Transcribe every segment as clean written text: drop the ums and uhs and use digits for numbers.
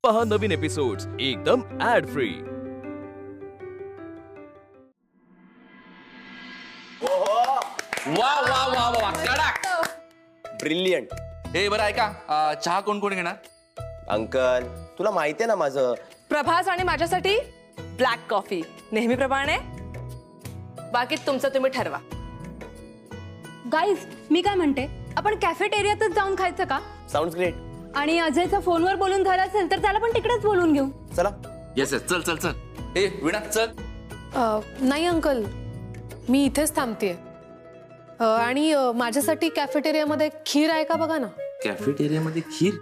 पहा नवीन एपिसोड्स एकदम add free. वा वा वा वा कडक ब्रिलियंट। हे बरं ऐका चहा कोण कोण घेणार? अंकल तुला माहितीये ना माझं। प्रभास आणि माझ्यासाठी ब्लॅक कॉफी नेहमीप्रमाणे, बाकी तुमचं तुम्ही ठरवा। गाईज मी काय म्हणते, आपण कॅफेटेरियातच जाऊन खायचं का? Sounds great. आणि अजयचा फोनवर बोलून झाला असेल तर त्याला पण तिकडेच बोलून घेऊ। चला। येस येस चल चल चल। ए विणा चल। नाही अंकल, मी इथेच थांबतेय आणि माझ्यासाठी कॅफेटेरियामध्ये खीर आहे का बघा ना। कॅफेटेरियामध्ये खीर?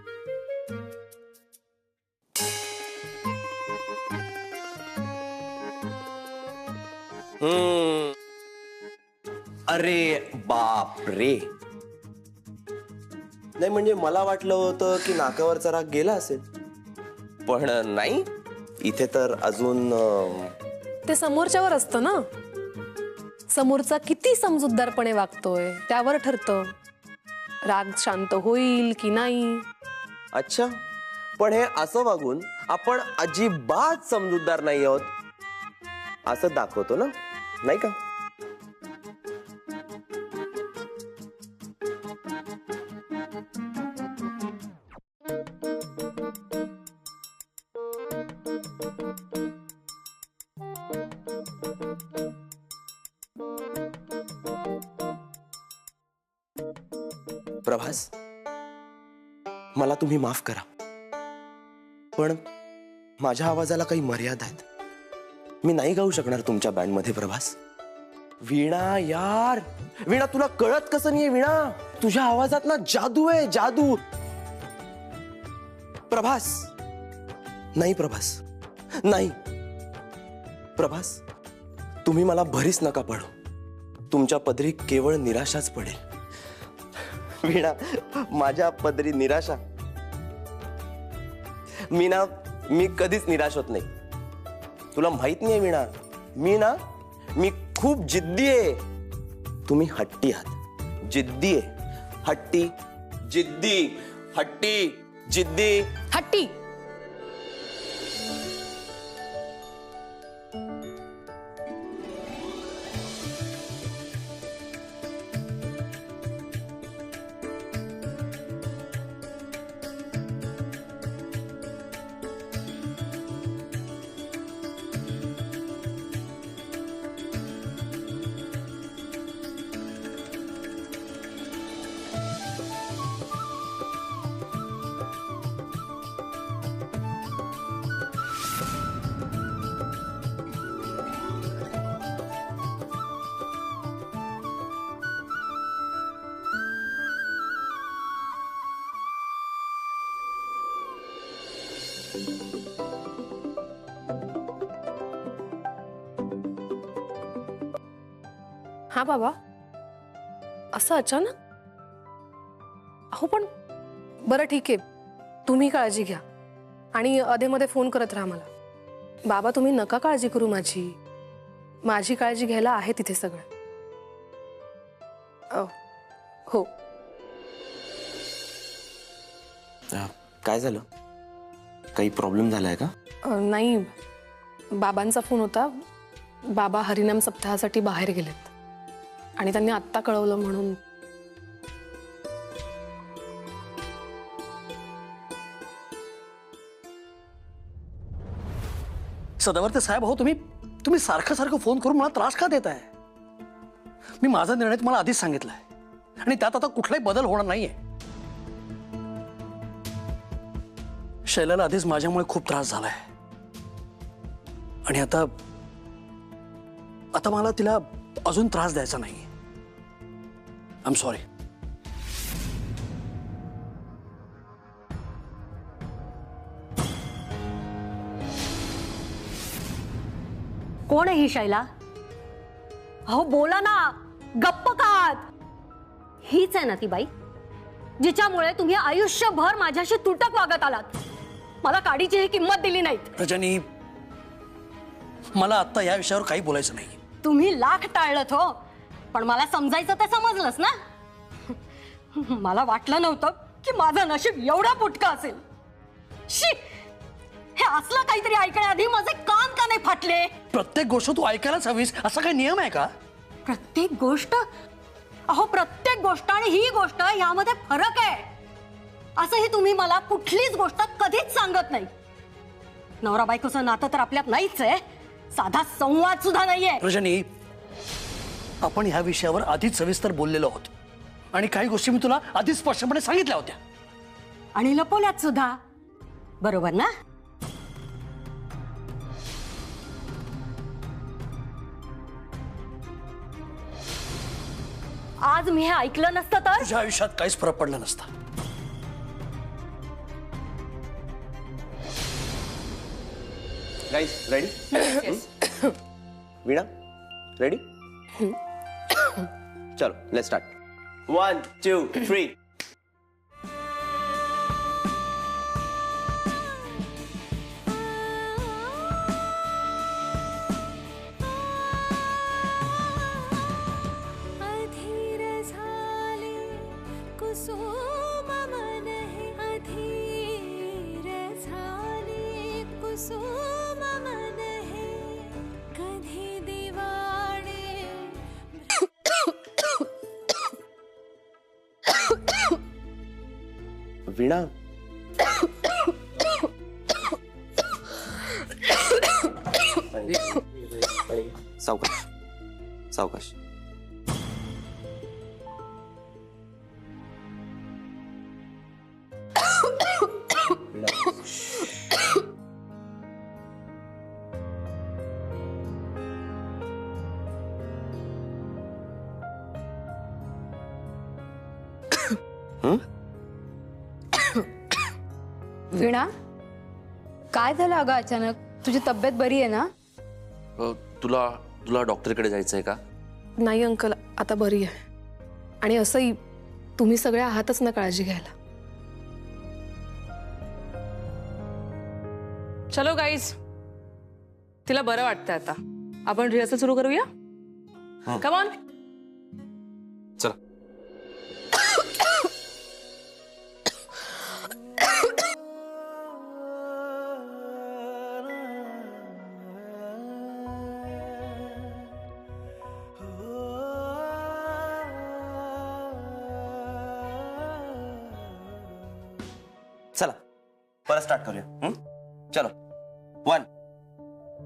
अरे बाप रे, नाही म्हणजे मला वाटलं होतं की नाकावरचा राग गेला असेल, पण नाही, इथे तर अजून ते समोरच्यावर असतं ना, समोरचा किती समजूतदारपणे वागतोय त्यावर ठरतं राग शांत होईल की नाही। अच्छा, पण हे असं वागून आपण अजिबात समजूतदार नाही आहोत असं दाखवतो ना, नाही का? प्रभास, मला तुम्ही माफ करा, पण माझ्या आवाजाला काही मर्यादा आहेत। मी नाही गाऊ शकणार तुमच्या बँड मध्ये प्रभास। वीणा यार, वीणा तुला कळत कसं नाहीये? वीणा तुझ्या आवाजात ना जादू आहे, जादू। प्रभास नाही, प्रभास नाही, प्रभास तुम्ही मला भरीस नका पडू, तुमच्या पदरी केवळ निराशाच पडेल। वीणा माझ्या पदरी निराशा? मी कधीच निराश होत नाही, तुला माहित नाहीये वीणा। मी खूप जिद्दी आहे, तुम्ही हट्टी आहात। जिद्दी आहे, हट्टी, जिद्दी, हट्टी, जिद्दी, हट्टी। हा बाबा, असं अचानक? अहो पण बरं ठीक आहे, तुम्ही काळजी घ्या आणि अधेमध्ये फोन करत राहा मला। बाबा तुम्ही नका काळजी करू, माझी काळजी घ्यायला आहे तिथे सगळं। हो। काय झालं? काही प्रॉब्लेम झालाय का? नाही, बाबांचा फोन होता, बाबा हरिनाम सप्ताहासाठी बाहेर गेलेत आणि त्यांनी आत्ता कळवलं म्हणून। सदावर्ते साहेब, हो तुम्ही सारखं फोन करून मला त्रास का देताय? मी माझा निर्णय तुम्हाला आधीच सांगितलाय आणि त्यात आता कुठलाही बदल होणार नाहीये। शैलाला आधीच माझ्यामुळे खूप त्रास झालाय आणि आता मला तिला अजून त्रास द्यायचा नाही। I am sorry. कोण आहे ही शैला? अहो बोला ना, गप्प का आहात? हीच आहे ना ती बाई जिच्यामुळे तुम्ही आयुष्यभर माझ्याशी तुटक वागत आलात, मला काडीची ही किंमत दिली नाहीत। रजनी, मला आता या विषयावर काही बोलायचं नाही। तुम्ही लाख टाळलत हो, पण मला समजायचं तर समजलंच ना। मला वाटलं नव्हतं की माझं नशीब एवढा पुटका असेल। शी, असलं काहीतरी ऐकण्याआधी माझे कान का नाही फाटले? प्रत्येक गोष्ट तू ऐकायलाच हवीस असा काही नियम आहे का? प्रत्येक गोष्ट? अहो प्रत्येक गोष्ट आणि ही गोष्ट यामध्ये फरक आहे. असंही तुम्ही मला कुठलीच गोष्ट कधीच सांगत नाही. नवरा बायकोचं नातं तर आपल्यात नाहीच आहे, साधा संवाद सुद्धा नाहीये. रजनी, आपण ह्या विषयावर आधीच सविस्तर बोललेलो आहोत आणि काही गोष्टी मी तुला आधीच स्पष्टपणे सांगितल्या होत्या. आणि लपवल्यात सुद्धा, बरोबर ना? आज मी हे ऐकलं नसतं तर तुझ्या आयुष्यात काहीच फरक पडला नसता. गाईस रेडी? वीणा रेडी? चलो लेट्स स्टार्ट. 1 2 3. अधीर झाले कुसुम मन हे, अधीर झाले कुसुम मन हे, कधी दिवाळे वीणा सावकाश सावकाश. वीणा, काय झालं अगं अचानक? तुझी तब्येत बरी आहे ना? तुला तुला डॉक्टरकडे जायचंय का? नाही अंकल, आता बरी आहे. आणि असंही तुम्ही सगळे आहातच ना काळजी घ्यायला. चलो गाईज, तिला बरं वाटतंय आता. आपण रिहर्सल सुरू करूया. Come on. चला. चला परत स्टार्ट करूया. चलो 1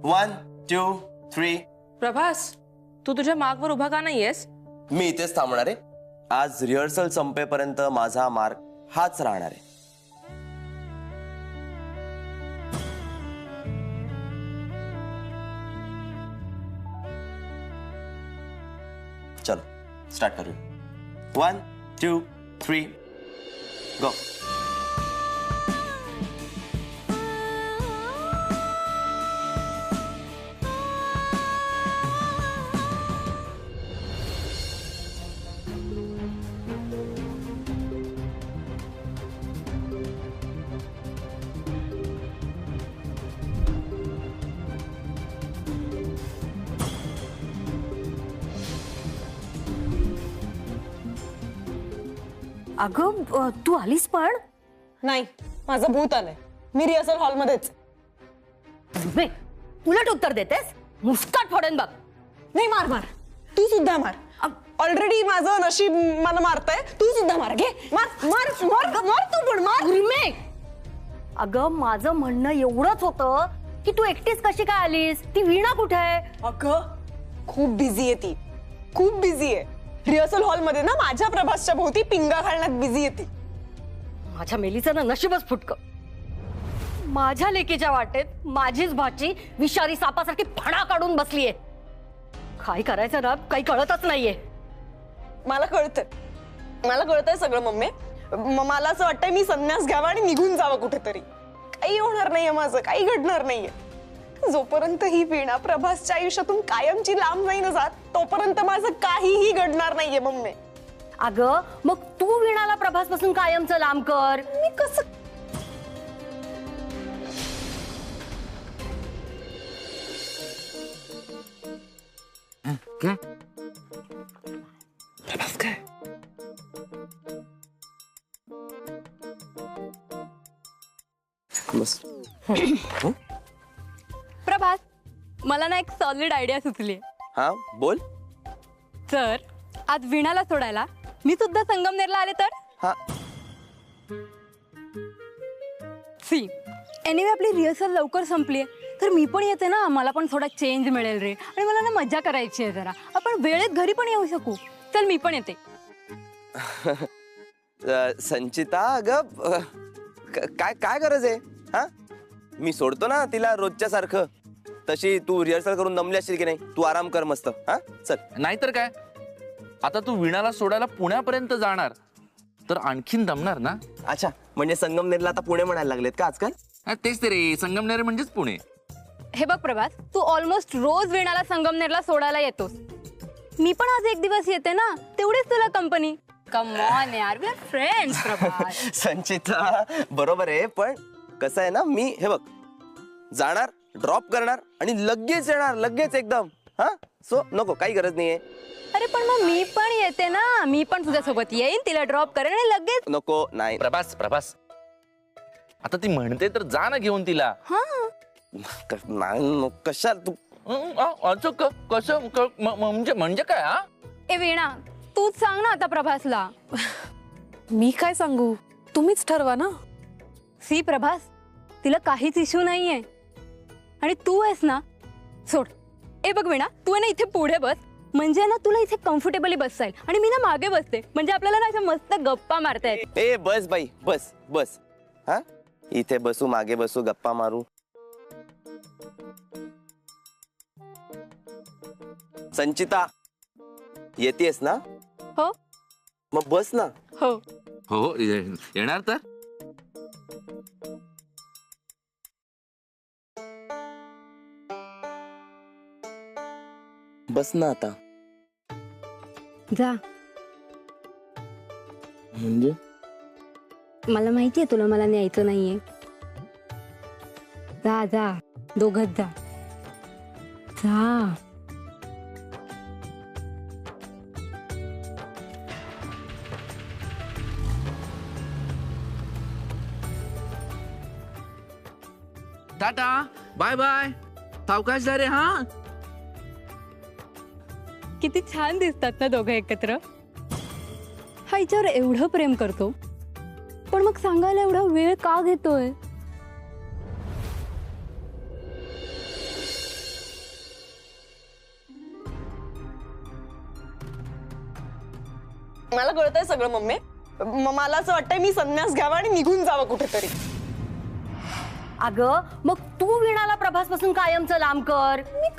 1 2 3. प्रभास, तू तुझ्या मार्कवर उभा का नाहीयेस? मी इथेच थांबणार आहे. आज रिहर्सल संपेपर्यंत माझा मार्क हाच राहणार आहे. चलो स्टार्ट करूया. 1 2 3 गो. अगं तू आलीस पण? नाही, माझं भूत आलंय. मी रिहर्सल हॉलमध्येच. बे, उलट उत्तर देतेस. मुस्काट फोडेन बघ. नाही, मार मार, तू सुद्धा मार. ऑलरेडी माझं नशीब मला मारतंय, तू सुद्धा मार. घे, मार मार मार मार, तू पण मार. उर्मे, अगं माझं म्हणणं एवढंच होतं की तू एकटीच कशी काय आलीस? ती वीणा कुठे आहे? अगं खूप बिझी आहे ती, खूप बिझी आहे. रिहर्सल हॉलमध्ये ना माझ्या प्रभासच्या भोवती पिंगा घालण्यात बिझी आहे ती. माझ्या मेलीचं ना नशीबच फुटकं. माझ्या लेकीच्या वाटेत माझीच भाची विषारी सापासारखी फणा काढून बसलीये. काय करायचं ना काही कळतच नाहीये. मला कळतंय सगळं मम्मी. मला असं वाटतंय मी संन्यास घ्यावा आणि निघून जावं कुठेतरी. काही होणार नाहीये माझं, काही घडणार नाहीये. जोपर्यंत ही वीणा प्रभासच्या आयुष्यातून कायमची लांब नाही ना जात, तोपर्यंत माझं काहीही घडणार नाहीये मम्मी. अगं मग तू वीणाला प्रभासपासून कायमचं लांब कर. मी कसं? प्रभास काय? बस प्रभास, मला ना एक सॉलिड आयडिया सुचली. हा बोल. तर आज वीणाला सोडायला मी सुद्धा संगमनेरला आले तर. हा सी एनिवे आपली रिहर्सल लवकर संपली आहे, तर मी पण येते ना. मला पण थोडा चेंज मिळेल रे, आणि मला ना मजा करायची आहे जरा. आपण वेळेत घरी पण येऊ शकू. चल मी पण येते. संचिता अगं काय काय गरज आहे? हा मी सोडतो ना तिला रोजच्या सारखं. तशी तू रिहर्सल करून दमली असशील की नाही? तू आराम कर मस्त. हा चल. नाहीतर काय, आता तू वीणाला सोडायला पुण्यापर्यंत जाणार तर आणखीन दमणार ना. अच्छा, म्हणजे संगमनेरला आता पुणे म्हणायला लागलेत का आजकाल? तेच ते रे, संगमनेर म्हणजेच पुणे. हे बघ प्रभास, तू ऑलमोस्ट रोज वीणाला संगमनेरला सोडायला येतोस. मी पण आज एक दिवस येते ना, तेवढीच तुला कंपनी. कम ऑन यार, वी आर फ्रेंड्स प्रभास. संचिता बरोबर आहे, पण कसं आहे ना, मी हे बघ जाणार, ड्रॉप करणार आणि लगेच येणार, लगेच एकदम. हा सो नको, काही गरज नाहीये. अरे पण मग मी पण येते ना. मी पण तुझ्यासोबत येईन, तिला ड्रॉप करेन आणि लगेच. नको, नाही. प्रभास आता ती म्हणते तर जा ना घेऊन तिला. नाही कशाला तू? कसं म्हणजे काय? हा ए वीणा, तूच सांग ना आता प्रभासला. मी काय सांगू, तुम्हीच ठरवा ना. सी प्रभास, तिला काहीच इश्यू नाहीये आणि तू आहेस ना. सोड. ए बघ वीणा, तू आहे ना इथे पुढे बस, म्हणजे ना तुला इथे कम्फर्टेबली बसता येईल, आणि मी ना मागे बसते, म्हणजे आपल्याला ना अशा मस्त गप्पा मारता येईल. ए बस बाई, बस बस. हा इथे बसू, मागे बसू, गप्पा मारू. संचिता येतेस ना? हो मग बस ना. हो. हो येणार तर. बस ना आता. जा. म्हणजे मला माहितीये तुला मला न्यायचं नाहीये. जा जा, दोघच जा. जा. टाटा, बाय बाय, सावकाश जा रे. हा किती छान दिसतात ना दोघं एकत्र. हा हिच्यावर एवढं प्रेम करतो, पण मग सांगायला एवढा वेळ का घेतोय? मला कळतंय सगळं मम्मी. मला असं वाटतंय मी संन्यास घ्यावा आणि निघून जावं कुठेतरी. अगं मग तू वीणाला प्रभास पासून कायमचं लांब कर. मी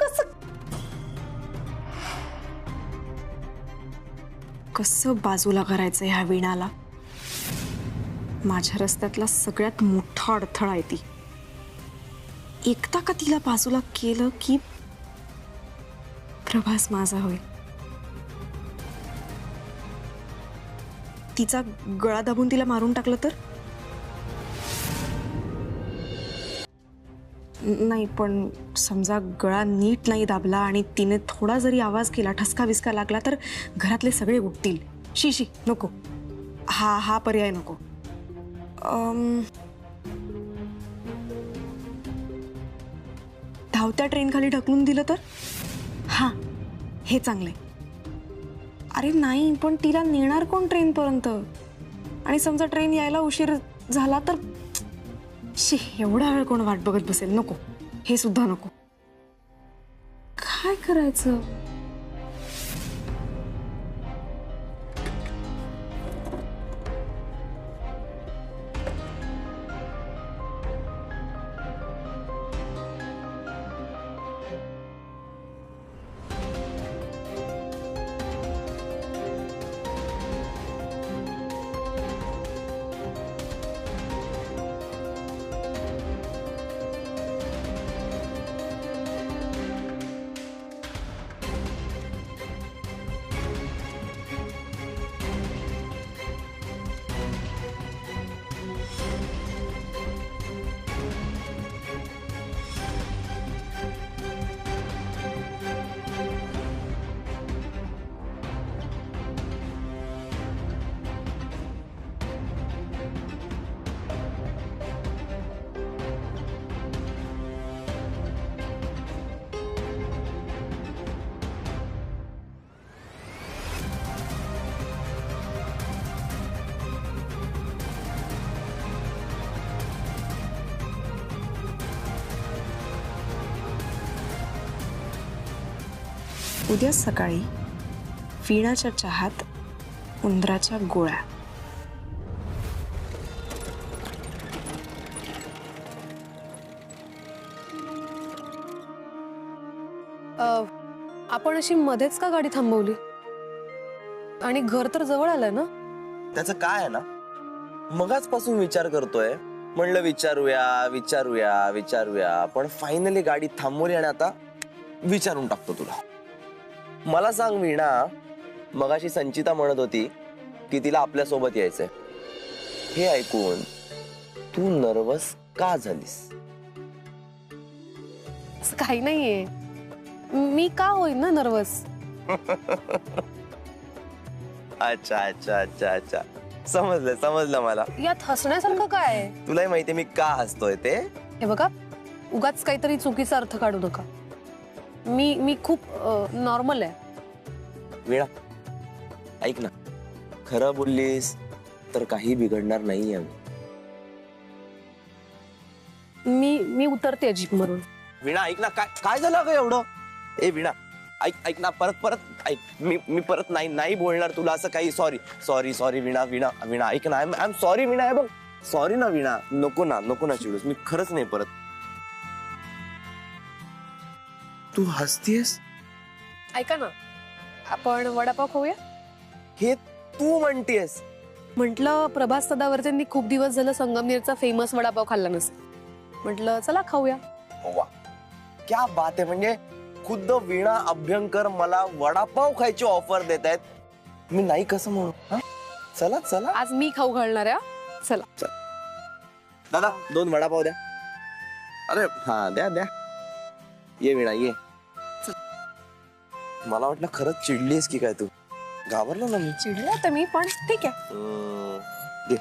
कसं बाजूला करायचं ह्या वीणाला? माझ्या रस्त्यातला सगळ्यात मोठा अडथळा आहे ती. एकदा का तिला बाजूला केलं की प्रभास माझा होईल. तिचा गळा दाबून तिला मारून टाकलं तर? नाही, पण समजा गळा नीट नाही दाबला आणि तिने थोडा जरी आवाज केला, ठसका विस्का लागला तर घरातले सगळे उठतील. शी नको. हा पर्याय नको. धावत्या ट्रेन खाली ढकलून दिलं तर? हा, हे चांगलंय. अरे नाही, पण तिला नेणार कोण ट्रेनपर्यंत? आणि समजा ट्रेन यायला उशीर झाला तर? शी, एवढा वेळ कोण वाट बघत बसेल? नको, हे सुद्धा नको. काय करायचं? उद्या सकाळी वीणाच्या चहात उंदराच्या गोळ्या. आपण अशी मध्येच का गाडी थांबवली? आणि घर तर जवळ आलंय ना. त्याचं काय आहे ना, मगाचपासून विचार करतोय, म्हणलं विचारूया विचारूया विचारूया, पण फायनली गाडी थांबवली आणि आता विचारून टाकतो तुला. मला सांग वीणा, मगाशी संचिता म्हणत होती की तिला आपल्या सोबत यायचंय. हे ऐकून तू नर्वस का झालीस? असं काही नाहीये. मी का होईन ना नर्वस? अच्छा अच्छा अच्छा अच्छा, समजलं मला. यात हसण्यासारखं काय आहे? तुलाही माहितीये मी का हसतोय ते. हे बघा, उगाच काहीतरी चुकीचा अर्थ काढू नका. मी खूप नॉर्मल आहे. वीणा ऐक ना, खरं बोललीस तर काही बिघडणार नाहीये. मी उतरते जीप मरून. वीणा ऐक ना, काय झालं ग एवढं? ए वीणा ऐक ना, परत ऐक. मी परत नाही बोलणार तुला असं काही. सॉरी वीणा ऐक ना. आय एम सॉरी वीणा. आहे बघ, सॉरी ना वीणा. नको ना चिडूस. मी खरंच नाही परत. तू हसतीयस? ऐका ना, आपण वडापाव खाऊया. हे तू म्हणतेस? म्हटलं प्रभास सदावर्तेंनी खूप दिवस झालं संगमनेरचा फेमस वडापाव खाल्ला नसेल. म्हटलं चला खाऊया. वा, क्या बात आहे. म्हणजे खुद्द वीणा अभ्यंकर मला वडापाव खायची ऑफर देत आहेत. मी नाही कसं म्हणू? हा, चला. आज मी खाऊ घालणार आहे. चला दादा, 2 वडापाव द्या. अरे हा, द्या. ये वीणा ये. मला वाटलं खरंच चिडलीस की काय तू. घाबरलो ना मी. चिडले तर मी पण. ठीक आहे. दे.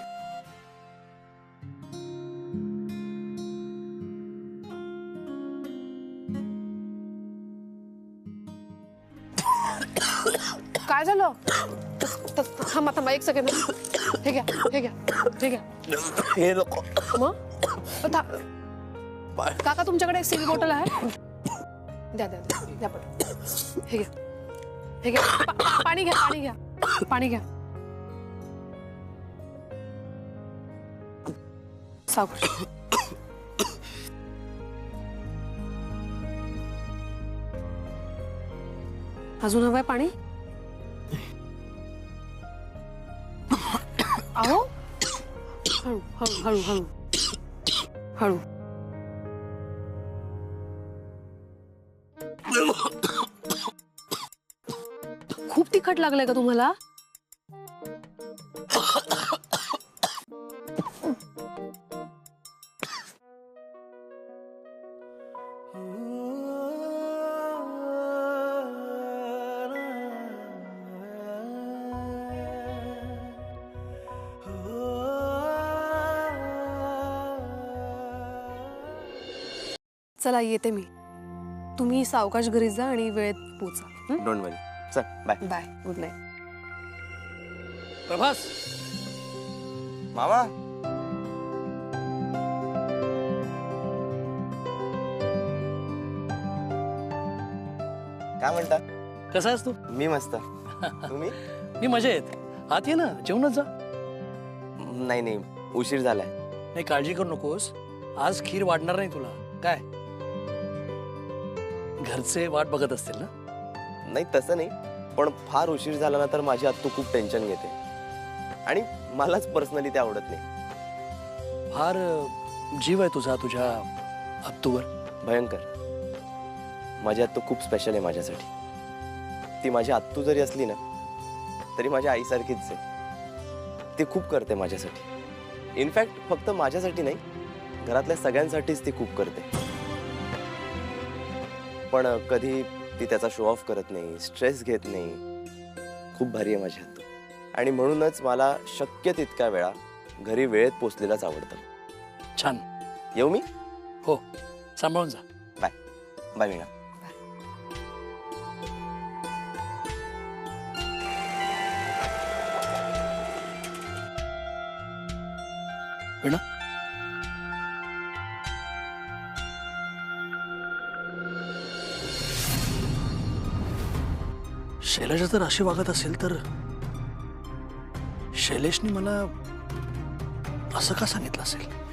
काय झालं? थांबा 1 सेकंड. हे घ्या. हे नको. मग काका, तुमच्याकडे एक सिल बॉटल आहे? द्या पण. हे घ्या. पाणी घ्या. सावकाश. अजून हवंय पाणी? अहो, हळू. खूप तिखट लागलंय का तुम्हाला? चला येते मी. तुम्ही सावकाश घरी जा आणि वेळेत पोचा. Don't worry. चल bye. Bye. Good night. Prabhas, मामा. काय म्हणता? कसा आहेस तू? मी मस्त. तुम्ही? मी मजेत. आत ये ना, जेवणच जा. नाही उशीर झालाय. नाही, काळजी करू नकोस. आज खीर वाढणार नाही तुला. काय घरचे वाट बघत असतील ना? नाही तसं नाही, पण फार उशीर झाला ना तर माझी आत्तू खूप टेन्शन घेते आणि मलाच पर्सनली ते आवडत नाही. फार जीव आहे तुझ्या आत्तूवर. भयंकर. माझी आत्तू खूप स्पेशल आहे माझ्यासाठी. ती माझी आत्तू जरी असली ना तरी माझ्या आईसारखीच आहे. ती खूप करते माझ्यासाठी. इनफॅक्ट फक्त माझ्यासाठी नाही, घरातल्या सगळ्यांसाठीच ती खूप करते. पण कधी ती त्याचा शो ऑफ करत नाही, स्ट्रेस घेत नाही. खूप भारी आहे माझी आत्तू. आणि म्हणूनच मला शक्य तितक्या वेळा घरी वेळेत पोचलेलाच आवडतं. छान. येऊ मी? हो, सांभाळून जा. बाय. बाय मीना. वीणा, शैलजा जर अशी वागत असेल तर शैलेशने मला असं का सांगितलं असेल?